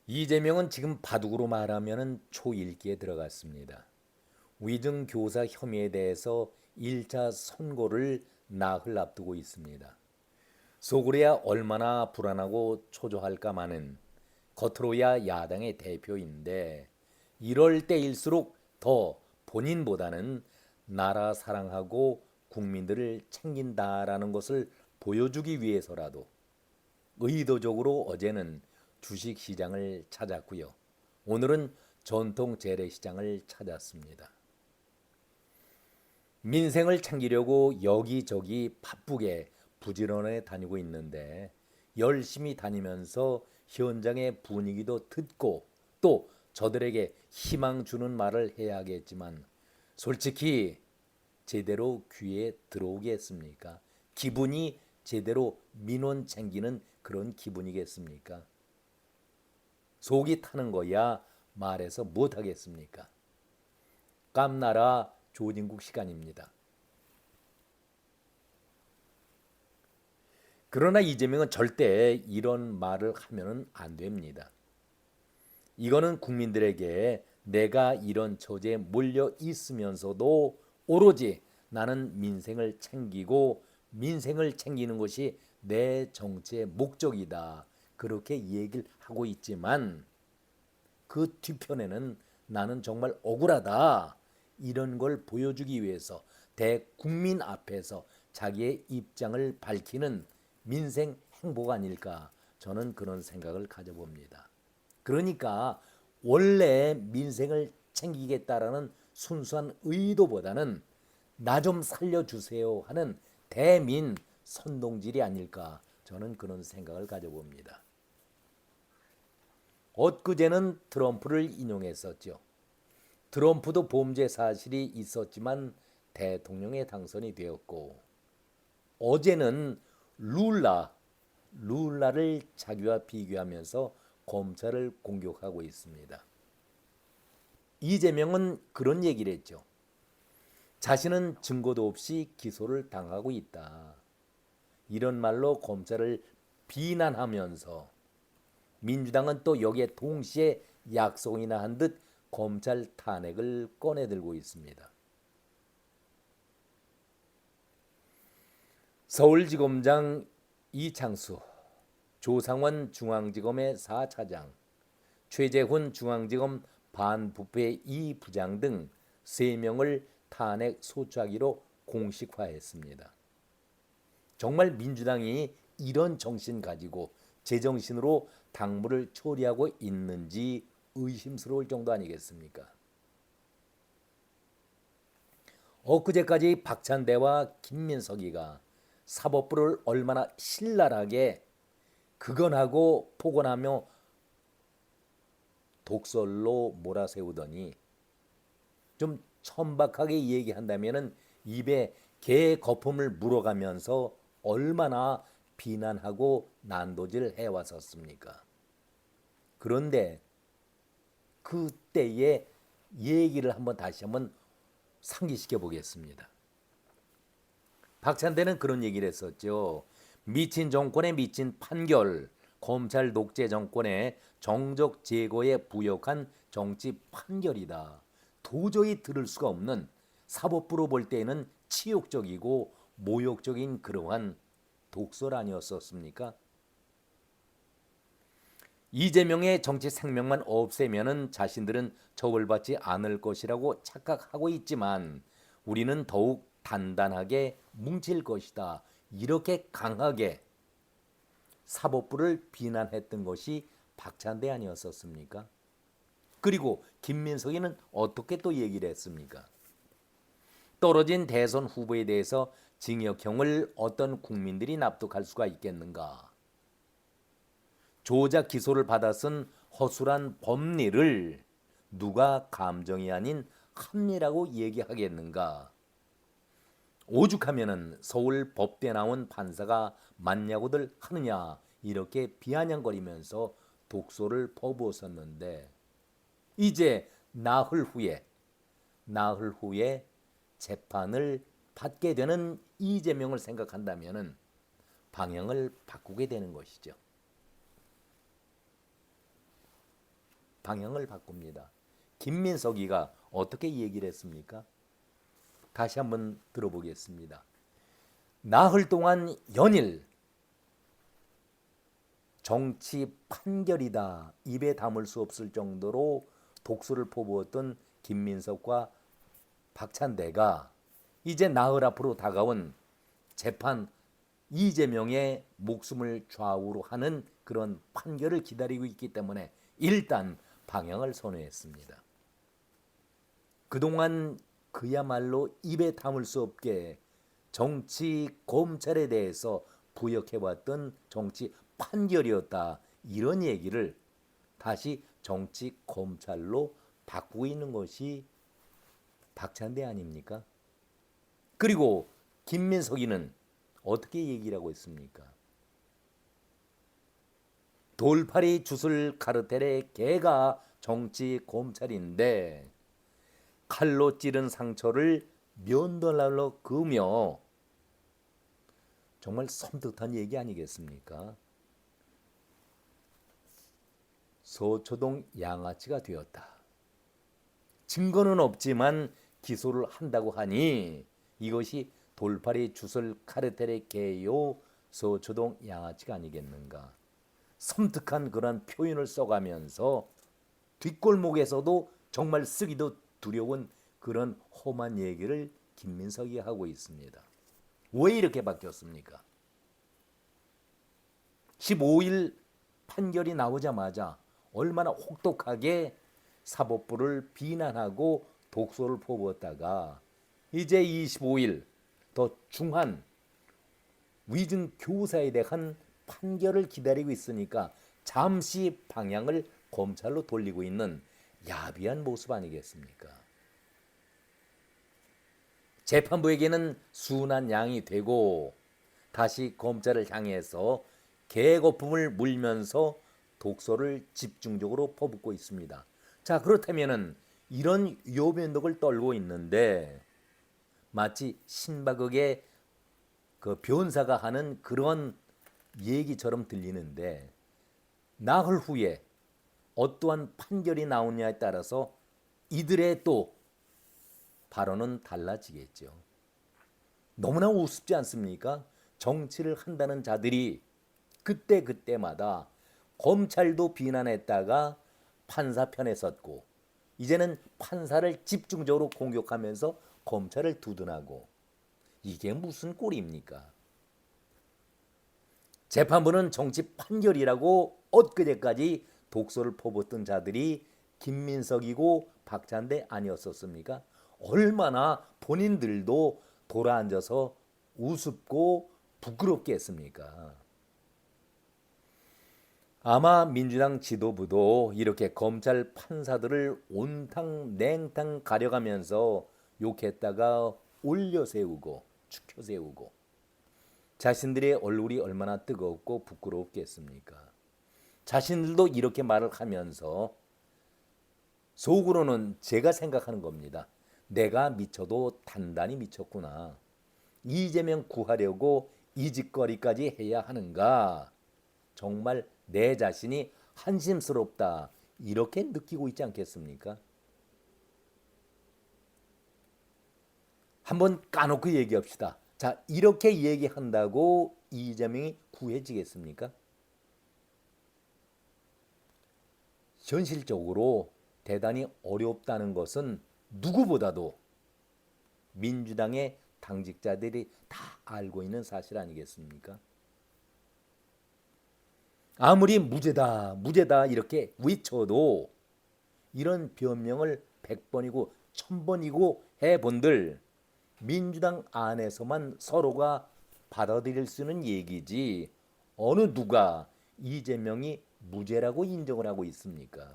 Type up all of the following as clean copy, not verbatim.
이재명은 지금 바둑으로 말하면 초읽기에 들어갔습니다. 위증교사 혐의에 대해서 1차 선고를 나흘 앞두고 있습니다. 속으로야 얼마나 불안하고 초조할까마는 겉으로야 야당의 대표인데 이럴 때일수록 더 본인보다는 나라 사랑하고 국민들을 챙긴다라는 것을 보여주기 위해서라도 의도적으로 어제는 주식시장을 찾았고요. 오늘은 전통 재래시장을 찾았습니다. 민생을 챙기려고 여기저기 바쁘게 부지런해 다니고 있는데 열심히 다니면서 현장의 분위기도 듣고 또 저들에게 희망 주는 말을 해야겠지만 솔직히 제대로 귀에 들어오겠습니까? 기분이 제대로 민원 챙기는 그런 기분이겠습니까? 속이 타는 거야 말해서 못하겠습니까? 깜나라 조진국 시간입니다. 그러나 이재명은 절대 이런 말을 하면 안 됩니다. 이거는 국민들에게 내가 이런 처지에 몰려 있으면서도 오로지 나는 민생을 챙기고 민생을 챙기는 것이 내 정치의 목적이다. 그렇게 얘기를 하고 있지만 그 뒤편에는 나는 정말 억울하다. 이런 걸 보여주기 위해서 대국민 앞에서 자기의 입장을 밝히는 민생 행보가 아닐까 저는 그런 생각을 가져봅니다. 그러니까 원래 민생을 챙기겠다라는 순수한 의도보다는 나 좀 살려주세요 하는 대민 선동질이 아닐까 저는 그런 생각을 가져봅니다. 엊그제는 트럼프를 인용했었죠. 트럼프도 범죄 사실이 있었지만 대통령에 당선이 되었고 어제는 룰라를 자기와 비교하면서 검찰을 공격하고 있습니다. 이재명은 그런 얘기를 했죠. 자신은 증거도 없이 기소를 당하고 있다. 이런 말로 검찰을 비난하면서 민주당은 또 여기에 동시에 약속이나 한 듯 검찰 탄핵을 꺼내들고 있습니다. 서울지검장 이창수, 조상원 중앙지검의 4차장, 최재훈 중앙지검 반부패 2부장 등 3명을 탄핵 소추하기로 공식화했습니다. 정말 민주당이 이런 정신 가지고 제정신으로 당무를 처리하고 있는지 의심스러울 정도 아니겠습니까? 엊그제까지 박찬대와 김민석이가 사법부를 얼마나 신랄하게 극언하고 폭언하며 독설로 몰아세우더니 좀 천박하게 얘기한다면은 입에 개 거품을 물어가면서 얼마나 비난하고 난도질 해왔었습니까? 그런데 그때의 얘기를 다시 한번 상기시켜 보겠습니다. 박찬대는 그런 얘기를 했었죠. 미친 정권에 미친 판결, 검찰 독재 정권의 정적 제거에 부역한 정치 판결이다. 도저히 들을 수가 없는 사법부로 볼 때에는 치욕적이고 모욕적인 그러한 독설 아니었었습니까? 이재명의 정치 생명만 없애면은 자신들은 처벌받지 않을 것이라고 착각하고 있지만 우리는 더욱 단단하게 뭉칠 것이다. 이렇게 강하게 사법부를 비난했던 것이 박찬대 아니었었습니까? 그리고 김민석이는 어떻게 또 얘기를 했습니까? 떨어진 대선 후보에 대해서 징역형을 어떤 국민들이 납득할 수가 있겠는가? 조작 기소를 받아 쓴 허술한 법리를 누가 감정이 아닌 합리라고 얘기하겠는가? 오죽하면은 서울 법대 나온 판사가 맞냐고들 하느냐 이렇게 비아냥거리면서 독소를 퍼부었었는데 이제 나흘 후에 재판을 받게 되는 이재명을 생각한다면은 방향을 바꾸게 되는 것이죠. 방향을 바꿉니다. 김민석이가 어떻게 얘기를 했습니까? 다시 한번 들어보겠습니다. 나흘 동안 연일 정치 판결이다 입에 담을 수 없을 정도로 독소를 퍼부었던 김민석과 박찬대가 이제 나흘 앞으로 다가온 재판 이재명의 목숨을 좌우로 하는 그런 판결을 기다리고 있기 때문에 일단 방향을 선회했습니다. 그동안 그야말로 입에 담을 수 없게 정치 검찰에 대해서 부역해왔던 정치 판결이었다. 이런 얘기를 다시 정치 검찰로 바꾸고 있는 것이 박찬대 아닙니까? 그리고 김민석이는 어떻게 얘기를 하고 있습니까? 돌팔이 주술 카르텔의 개가 정치 검찰인데 칼로 찌른 상처를 면도날로 그으며 정말 섬뜩한 얘기 아니겠습니까? 서초동 양아치가 되었다. 증거는 없지만 기소를 한다고 하니 이것이 돌팔이 주술 카르텔의 개요 서초동 양아치가 아니겠는가. 섬뜩한 그런 표현을 써가면서 뒷골목에서도 정말 쓰기도 두려운 그런 험한 얘기를 김민석이 하고 있습니다. 왜 이렇게 바뀌었습니까? 15일 판결이 나오자마자 얼마나 혹독하게 사법부를 비난하고 독소를 퍼부었다가 이제 25일 더 중한 위증 교사에 대한 판결을 기다리고 있으니까 잠시 방향을 검찰로 돌리고 있는 야비한 모습 아니겠습니까? 재판부에게는 순한 양이 되고 다시 검찰을 향해서 개거품을 물면서 독소를 집중적으로 퍼붓고 있습니다. 자, 그렇다면은 이런 요변덕을 떨고 있는데 마치 신바극의 그 변사가 하는 그런 얘기처럼 들리는데 나흘 후에 어떠한 판결이 나오냐에 따라서 이들의 또 발언은 달라지겠죠. 너무나 우습지 않습니까? 정치를 한다는 자들이 그때마다 검찰도 비난했다가 판사 편에 섰고 이제는 판사를 집중적으로 공격하면서 검찰을 두둔하고 이게 무슨 꼴입니까? 재판부는 정치 판결이라고 엊그제까지 독소를 퍼붓던 자들이 김민석이고 박찬대 아니었었습니까? 얼마나 본인들도 돌아앉아서 우습고 부끄럽게 했습니까? 아마 민주당 지도부도 이렇게 검찰 판사들을 온탕 냉탕 가려가면서 욕했다가 올려세우고 축혀세우고 자신들의 얼굴이 얼마나 뜨겁고 부끄럽겠습니까? 자신들도 이렇게 말을 하면서 속으로는 제가 생각하는 겁니다. 내가 미쳐도 단단히 미쳤구나. 이재명 구하려고 이 짓거리까지 해야 하는가? 정말 내 자신이 한심스럽다. 이렇게 느끼고 있지 않겠습니까? 한번 까놓고 얘기합시다. 자, 이렇게 얘기한다고 이재명이 구해지겠습니까? 현실적으로 대단히 어렵다는 것은 누구보다도 민주당의 당직자들이 다 알고 있는 사실 아니겠습니까? 아무리 무죄다 무죄다 이렇게 외쳐도 이런 변명을 100번이고 1000번이고 해본들 민주당 안에서만 서로가 받아들일 수 있는 얘기지 어느 누가 이재명이 무죄라고 인정을 하고 있습니까?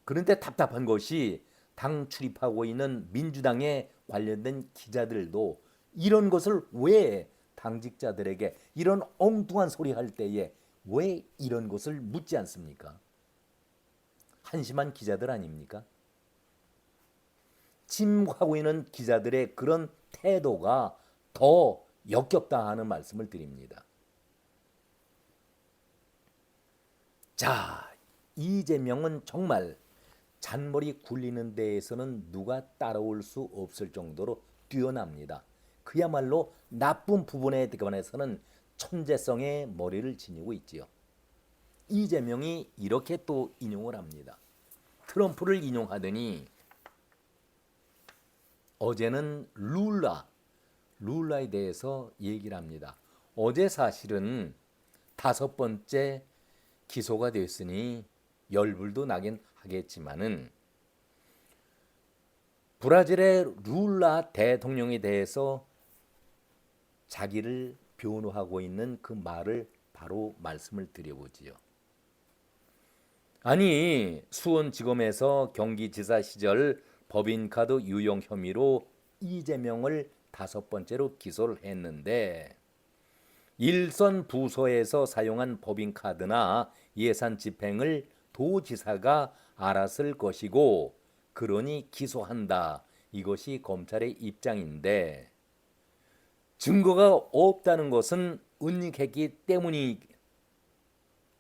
그런데 답답한 것이 당 출입하고 있는 민주당에 관련된 기자들도 이런 것을 왜 당직자들에게 이런 엉뚱한 소리 할 때에 왜 이런 것을 묻지 않습니까? 한심한 기자들 아닙니까? 침묵하고 있는 기자들의 그런 태도가 더 역겹다 하는 말씀을 드립니다. 자, 이재명은 정말 잔머리 굴리는 데에서는 누가 따라올 수 없을 정도로 뛰어납니다. 그야말로 나쁜 부분에 관해서는 천재성의 머리를 지니고 있지요. 이재명이 이렇게 또 인용을 합니다. 트럼프를 인용하더니 어제는 룰라에 대해서 얘기를 합니다. 어제 사실은 5번째 기소가 됐으니 열불도 나긴 하겠지만은 브라질의 룰라 대통령에 대해서 자기를 변호하고 있는 그 말을 바로 말씀을 드려보지요. 아니, 수원지검에서 경기지사 시절 법인카드 유용 혐의로 이재명을 5번째로 기소를 했는데 일선 부서에서 사용한 법인카드나 예산 집행을 도지사가 알았을 것이고 그러니 기소한다. 이것이 검찰의 입장인데 증거가 없다는 것은 은닉했기 때문이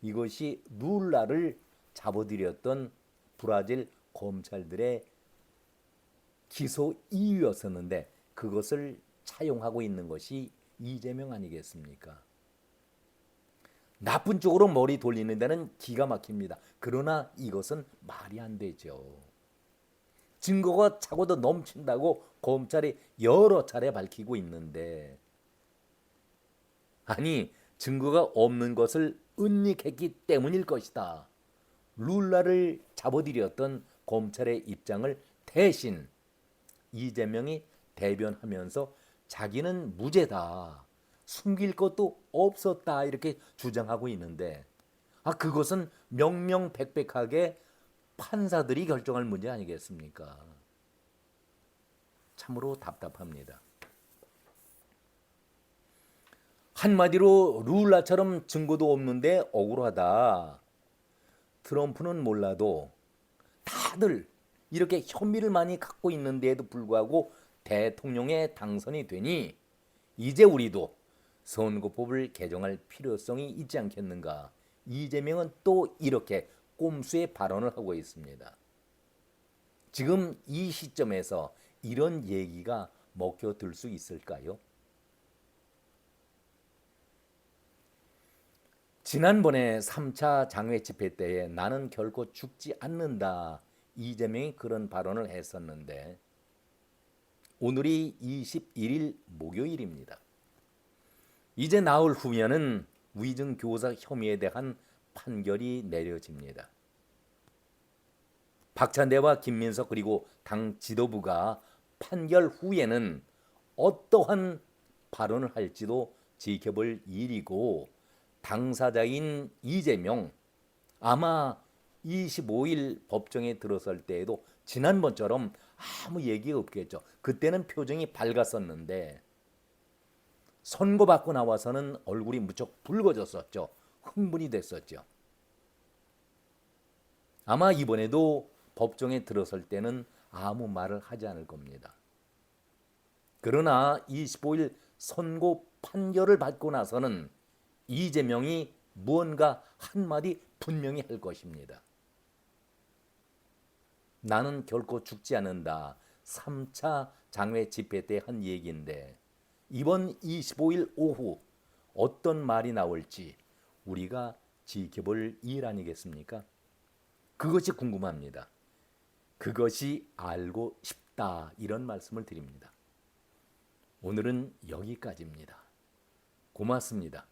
이것이 룰라를 잡아들였던 브라질 검찰들의 기소 이유였었는데 그것을 차용하고 있는 것이 이재명 아니겠습니까? 나쁜 쪽으로 머리 돌리는 데는 기가 막힙니다. 그러나 이것은 말이 안 되죠. 증거가 차고도 넘친다고 검찰이 여러 차례 밝히고 있는데 아니 증거가 없는 것을 은닉했기 때문일 것이다. 룰라를 잡아들였던 검찰의 입장을 대신 이재명이 대변하면서 자기는 무죄다. 숨길 것도 없었다. 이렇게 주장하고 있는데 그것은 명명백백하게 판사들이 결정할 문제 아니겠습니까? 참으로 답답합니다. 한마디로 룰라처럼 증거도 없는데 억울하다. 트럼프는 몰라도 다들 이렇게 혐의를 많이 갖고 있는데에도 불구하고 대통령에 당선이 되니 이제 우리도 선거법을 개정할 필요성이 있지 않겠는가. 이재명은 또 이렇게 꼼수의 발언을 하고 있습니다. 지금 이 시점에서 이런 얘기가 먹혀들 수 있을까요? 지난번에 3차 장외 집회 때에 나는 결코 죽지 않는다. 이재명이 그런 발언을 했었는데 오늘이 21일 목요일입니다. 이제 나흘 후면은 위증교사 혐의에 대한 판결이 내려집니다. 박찬대와 김민석 그리고 당 지도부가 판결 후에는 어떠한 발언을 할지도 지켜볼 일이고 당사자인 이재명 아마 25일 법정에 들어설 때에도 지난번처럼 아무 얘기가 없겠죠. 그때는 표정이 밝았었는데 선고받고 나와서는 얼굴이 무척 붉어졌었죠. 흥분이 됐었죠. 아마 이번에도 법정에 들어설 때는 아무 말을 하지 않을 겁니다. 그러나 25일 선고 판결을 받고 나서는 이재명이 무언가 한마디 분명히 할 것입니다. 나는 결코 죽지 않는다. 3차 장외 집회 때 한 얘기인데 이번 25일 오후 어떤 말이 나올지 우리가 지켜볼 일 아니겠습니까? 그것이 궁금합니다. 그것이 알고 싶다. 이런 말씀을 드립니다. 오늘은 여기까지입니다. 고맙습니다.